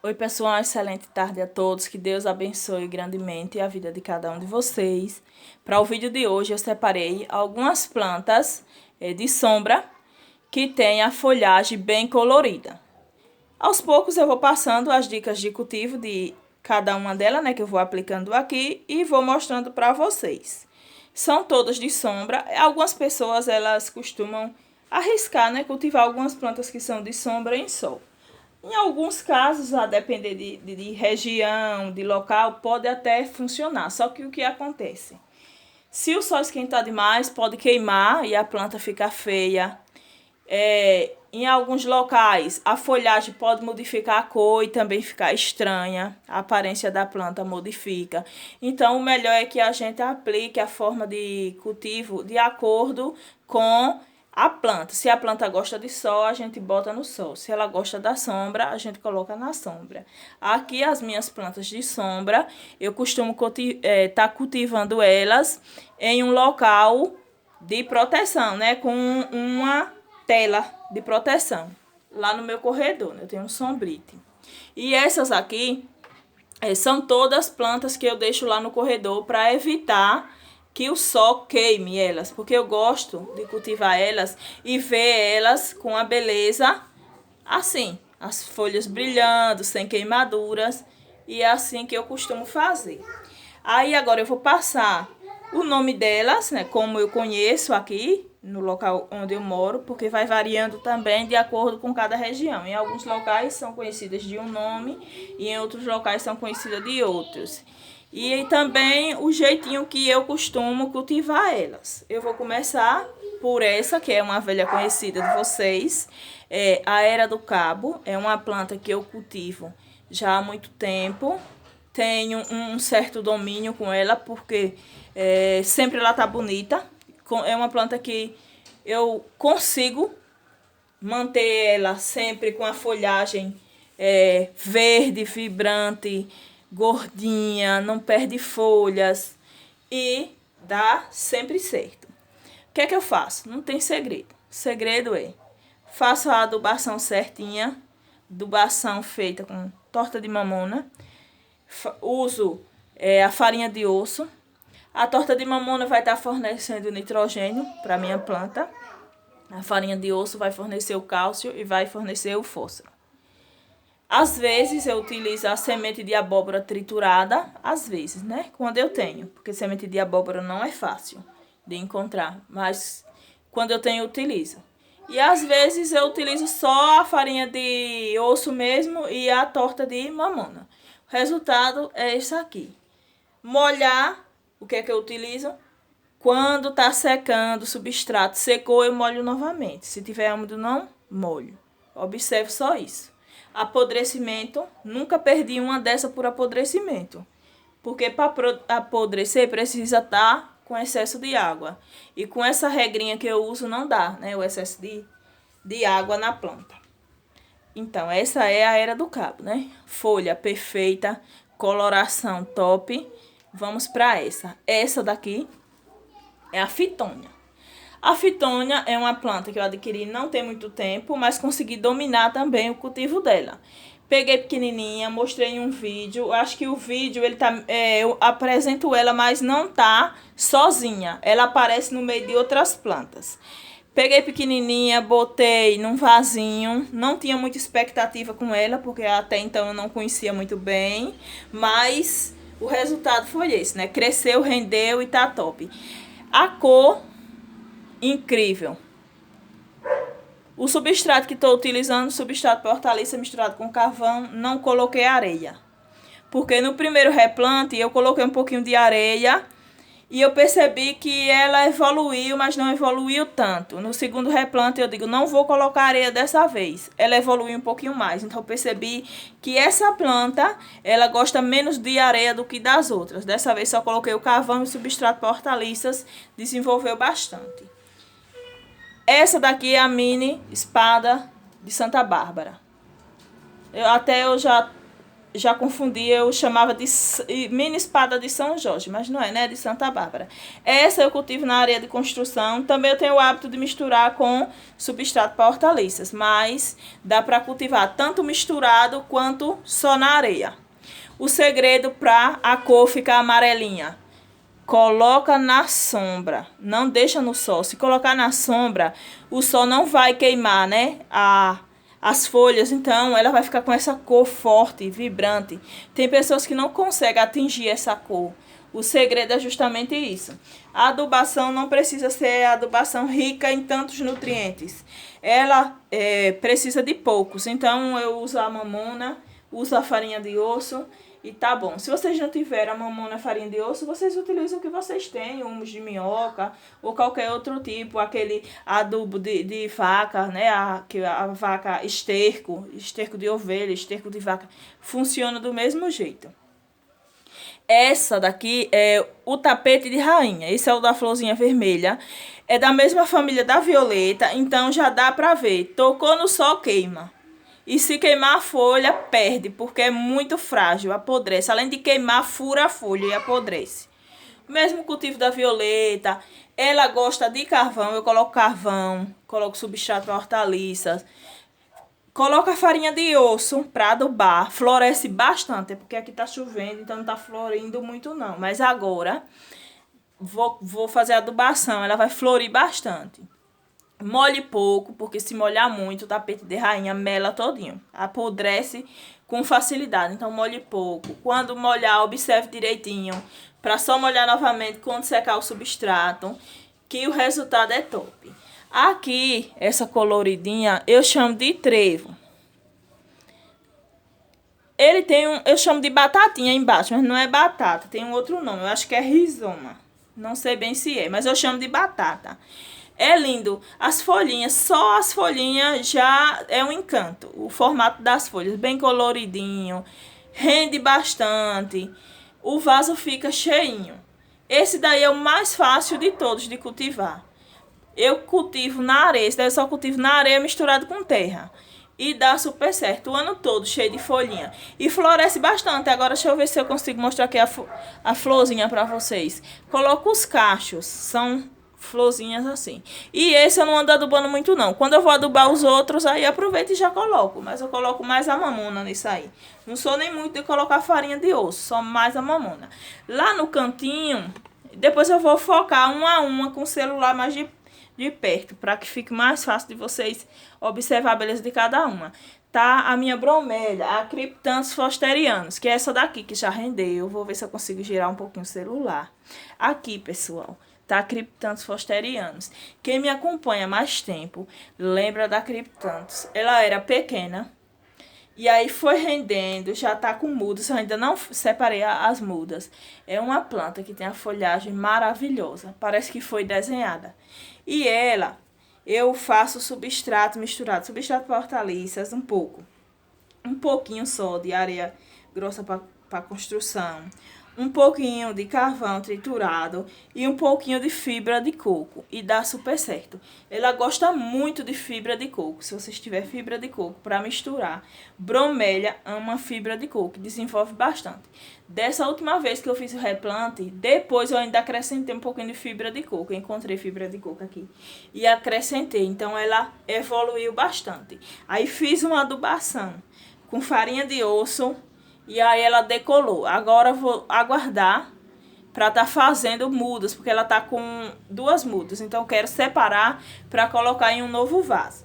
Oi, pessoal, uma excelente tarde a todos. Que Deus abençoe grandemente a vida de cada um de vocês. Para o vídeo de hoje, eu separei algumas plantas de sombra que têm a folhagem bem colorida. Aos poucos eu vou passando as dicas de cultivo de cada uma delas, né, que eu vou aplicando aqui e vou mostrando para vocês. São todas de sombra. Algumas pessoas, elas costumam arriscar, né, cultivar algumas plantas que são de sombra em sol. Em alguns casos, a depender de região, de local, pode até funcionar. Só que o que acontece? Se o sol esquentar demais, pode queimar e a planta fica feia. Em alguns locais, a folhagem pode modificar a cor e também ficar estranha. A aparência da planta modifica. Então, o melhor é que a gente aplique a forma de cultivo de acordo com a planta. Se a planta gosta de sol, a gente bota no sol. Se ela gosta da sombra, a gente coloca na sombra. Aqui as minhas plantas de sombra, eu costumo tá cultivando elas em um local de proteção, né? Com uma tela de proteção. Lá no meu corredor, né? Eu tenho um sombrite. E essas aqui são todas plantas que eu deixo lá no corredor para evitar que o sol queime elas, porque eu gosto de cultivar elas e ver elas com a beleza assim, as folhas brilhando, sem queimaduras, e é assim que eu costumo fazer. Aí agora eu vou passar o nome delas, né, como eu conheço aqui no local onde eu moro, porque vai variando também de acordo com cada região. Em alguns locais são conhecidas de um nome e em outros locais são conhecidas de outros. E também o jeitinho que eu costumo cultivar elas. Eu vou começar por essa, que é uma velha conhecida de vocês, a Era do Cabo. É uma planta que eu cultivo já há muito tempo. Tenho um certo domínio com ela, porque sempre ela tá bonita. É uma planta que eu consigo manter ela sempre com a folhagem verde, vibrante, gordinha, não perde folhas e dá sempre certo. O que é que eu faço? Não tem segredo. O segredo faço a adubação certinha, adubação feita com torta de mamona. Uso a farinha de osso. A torta de mamona vai estar fornecendo nitrogênio para minha planta. A farinha de osso vai fornecer o cálcio e vai fornecer o fósforo. Às vezes eu utilizo a semente de abóbora triturada, às vezes, né? Quando eu tenho, porque semente de abóbora não é fácil de encontrar, mas quando eu tenho eu utilizo. E às vezes eu utilizo só a farinha de osso mesmo e a torta de mamona. O resultado é isso aqui. Molhar, o que é que eu utilizo? Quando tá secando o substrato, secou, eu molho novamente. Se tiver úmido, não molho. Observe só isso. Apodrecimento, nunca perdi uma dessa por apodrecimento. Porque para apodrecer precisa estar com excesso de água. E com essa regrinha que eu uso não dá, né? O excesso de água na planta. Então, essa é a Era do Cabo, né? Folha perfeita, coloração top. Vamos para essa. Essa daqui é a fitônia. A fitônia é uma planta que eu adquiri não tem muito tempo, mas consegui dominar também o cultivo dela. Peguei pequenininha, mostrei em um vídeo. Acho que o vídeo ele tá, eu apresento ela, mas não tá sozinha. Ela aparece no meio de outras plantas. Peguei pequenininha, botei num vasinho. Não tinha muita expectativa com ela, porque até então eu não conhecia muito bem. Mas o resultado foi esse, né? Cresceu, rendeu e tá top. A cor, incrível. O substrato que estou utilizando, substrato para hortaliça misturado com carvão, não coloquei areia. Porque no primeiro replante eu coloquei um pouquinho de areia e eu percebi que ela evoluiu, mas não evoluiu tanto. No segundo replante eu digo, não vou colocar areia dessa vez. Ela evoluiu um pouquinho mais. Então eu percebi que essa planta, ela gosta menos de areia do que das outras. Dessa vez só coloquei o carvão e o substrato para hortaliças, desenvolveu bastante. Essa daqui é a mini espada de Santa Bárbara. Eu já confundi, eu chamava de mini espada de São Jorge, mas não é, né? É de Santa Bárbara. Essa eu cultivo na área de construção. Também eu tenho o hábito de misturar com substrato para hortaliças, mas dá para cultivar tanto misturado quanto só na areia. O segredo para a cor ficar amarelinha: coloca na sombra, não deixa no sol. Se colocar na sombra, o sol não vai queimar, né, as folhas, então ela vai ficar com essa cor forte, vibrante. Tem pessoas que não conseguem atingir essa cor. O segredo é justamente isso. A adubação não precisa ser adubação rica em tantos nutrientes. Ela precisa de poucos. Então eu uso a mamona, uso a farinha de osso e tá bom. Se vocês não tiverem a mamona, farinha de osso, vocês utilizam o que vocês têm, humus de minhoca ou qualquer outro tipo, aquele adubo de vaca, né? A vaca esterco de ovelha, esterco de vaca, funciona do mesmo jeito. Essa daqui é o tapete de rainha. Esse é o da florzinha vermelha. É da mesma família da violeta, então já dá pra ver. Tocou no sol, queima. E se queimar a folha, perde, porque é muito frágil, apodrece. Além de queimar, fura a folha e apodrece. Mesmo o cultivo da violeta, ela gosta de carvão. Eu coloco carvão, coloco substrato para hortaliças. Coloco a farinha de osso para adubar. Floresce bastante, porque aqui tá chovendo, então não tá florindo muito não. Mas agora vou fazer a adubação, ela vai florir bastante. Molhe pouco, porque se molhar muito, o tapete de rainha mela todinho. Apodrece com facilidade, então molhe pouco. Quando molhar, observe direitinho, para só molhar novamente quando secar o substrato, que o resultado é top. Aqui, essa coloridinha, eu chamo de trevo. Ele tem eu chamo de batatinha embaixo, mas não é batata, tem um outro nome, eu acho que é rizoma. Não sei bem se é, mas eu chamo de batata. É lindo. As folhinhas, só as folhinhas já é um encanto. O formato das folhas, bem coloridinho, rende bastante. O vaso fica cheinho. Esse daí é o mais fácil de todos de cultivar. Eu cultivo na areia, esse daí eu só cultivo na areia misturado com terra. E dá super certo, o ano todo cheio de folhinha. E floresce bastante. Agora deixa eu ver se eu consigo mostrar aqui a florzinha pra vocês. Coloco os cachos, são florzinhas assim. E esse eu não ando adubando muito não. Quando eu vou adubar os outros, aí aproveito e já coloco. Mas eu coloco mais a mamona nisso aí. Não sou nem muito de colocar farinha de osso, só mais a mamona. Lá no cantinho, depois eu vou focar uma a uma com o celular mais de perto, para que fique mais fácil de vocês observar a beleza de cada uma. Tá a minha bromélia, a Cryptanthus fosterianus, que é essa daqui que já rendeu. Vou ver se eu consigo girar um pouquinho o celular. Aqui, pessoal, tá a Cryptanthus fosterianus. Quem me acompanha há mais tempo lembra da Cryptanthus. Ela era pequena e aí foi rendendo, já tá com mudas. Eu ainda não separei as mudas. É uma planta que tem a folhagem maravilhosa, parece que foi desenhada. E ela, eu faço substrato misturado, substrato para hortaliças, um pouquinho só de areia grossa para construção, um pouquinho de carvão triturado e um pouquinho de fibra de coco. E dá super certo. Ela gosta muito de fibra de coco. Se você tiver fibra de coco para misturar, bromélia ama fibra de coco, desenvolve bastante. Dessa última vez que eu fiz o replante, depois eu ainda acrescentei um pouquinho de fibra de coco. Eu encontrei fibra de coco aqui e acrescentei. Então ela evoluiu bastante. Aí fiz uma adubação com farinha de osso. E aí ela decolou. Agora eu vou aguardar para estar fazendo mudas, porque ela tá com 2 mudas. Então eu quero separar para colocar em um novo vaso.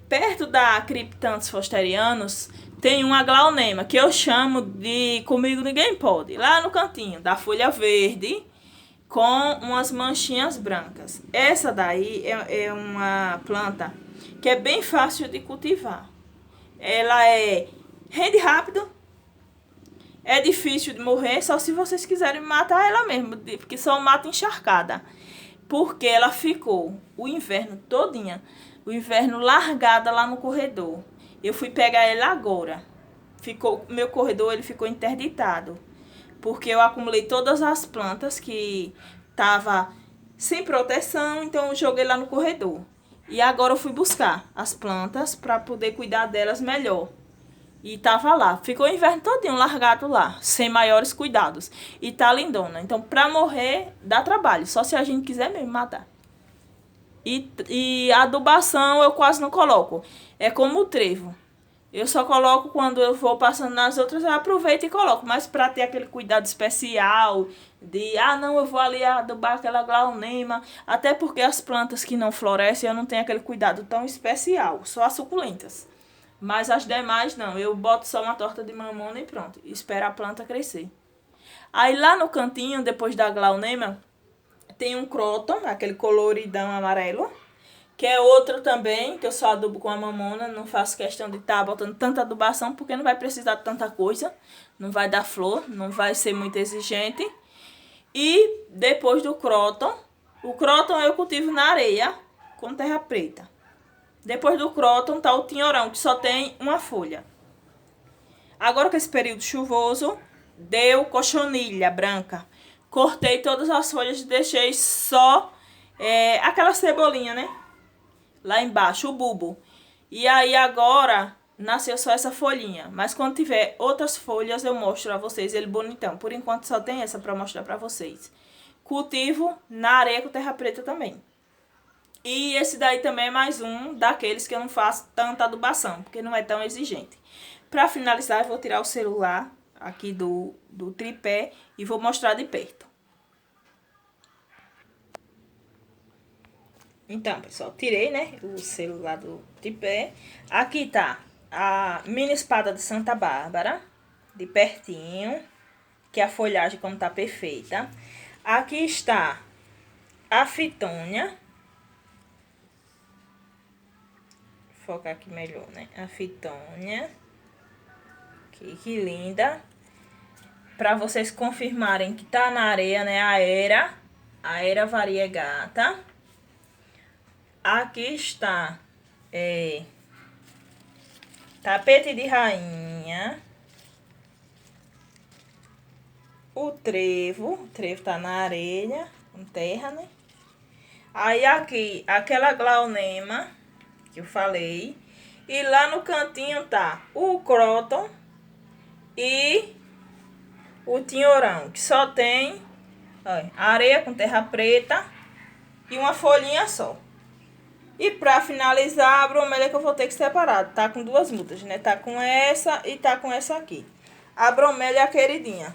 Perto da Cryptanthus fosterianus tem uma glaonema, que eu chamo de Comigo Ninguém Pode. Lá no cantinho, da folha verde com umas manchinhas brancas. Essa daí é uma planta que é bem fácil de cultivar. Ela rende rápido. É difícil de morrer, só se vocês quiserem matar ela mesmo, porque só mata encharcada. Porque ela ficou o inverno todinha, o inverno largada lá no corredor. Eu fui pegar ela agora. Meu corredor ele ficou interditado, porque eu acumulei todas as plantas que tava sem proteção, então eu joguei lá no corredor. E agora eu fui buscar as plantas para poder cuidar delas melhor. E tava lá. Ficou o inverno todinho largado lá, sem maiores cuidados. E tá lindona. Então, pra morrer, dá trabalho. Só se a gente quiser mesmo matar. E a adubação eu quase não coloco. É como o trevo. Eu só coloco quando eu vou passando nas outras, eu aproveito e coloco. Mas pra ter aquele cuidado especial de, não, eu vou ali adubar aquela glaunema. Até porque as plantas que não florescem, eu não tenho aquele cuidado tão especial. Só as suculentas. Mas as demais não. Eu boto só uma torta de mamona e pronto. Espero a planta crescer. Aí lá no cantinho, depois da glaunema, tem um croton, aquele coloridão amarelo. Que é outro também, que eu só adubo com a mamona. Não faço questão de estar botando tanta adubação, porque não vai precisar de tanta coisa. Não vai dar flor, não vai ser muito exigente. E depois do croton, o croton eu cultivo na areia com terra preta. Depois do croton tá o tinhorão, que só tem uma folha. Agora com esse período chuvoso, deu cochonilha branca. Cortei todas as folhas e deixei só aquela cebolinha, né? Lá embaixo, o bulbo. E aí agora nasceu só essa folhinha. Mas quando tiver outras folhas eu mostro a vocês ele bonitão. Por enquanto só tem essa pra mostrar pra vocês. Cultivo na areia com terra preta também. E esse daí também é mais um daqueles que eu não faço tanta adubação, porque não é tão exigente. Pra finalizar, eu vou tirar o celular aqui do tripé e vou mostrar de perto. Então, pessoal, tirei, né, o celular do tripé. Aqui tá a mini espada de Santa Bárbara, de pertinho, que a folhagem como tá perfeita. Aqui está a fitônia. Vou focar aqui melhor, né? A fitônia. Que linda. Pra vocês confirmarem que tá na areia, né, a era variegata. Aqui está tapete de rainha. O trevo tá na areia, com terra, né? Aí aqui, aquela glaunema que eu falei. E lá no cantinho tá o croton e o tinhorão, que só tem, olha, areia com terra preta e uma folhinha só. E pra finalizar, a bromélia que eu vou ter que separar. Tá com duas mudas, né? Tá com essa e tá com essa aqui. A bromélia é a queridinha.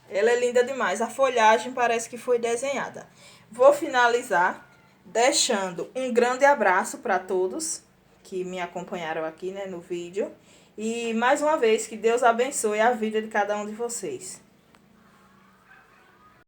Ela é linda demais. A folhagem parece que foi desenhada. Vou finalizar deixando um grande abraço para todos que me acompanharam aqui, né, no vídeo. E mais uma vez, que Deus abençoe a vida de cada um de vocês.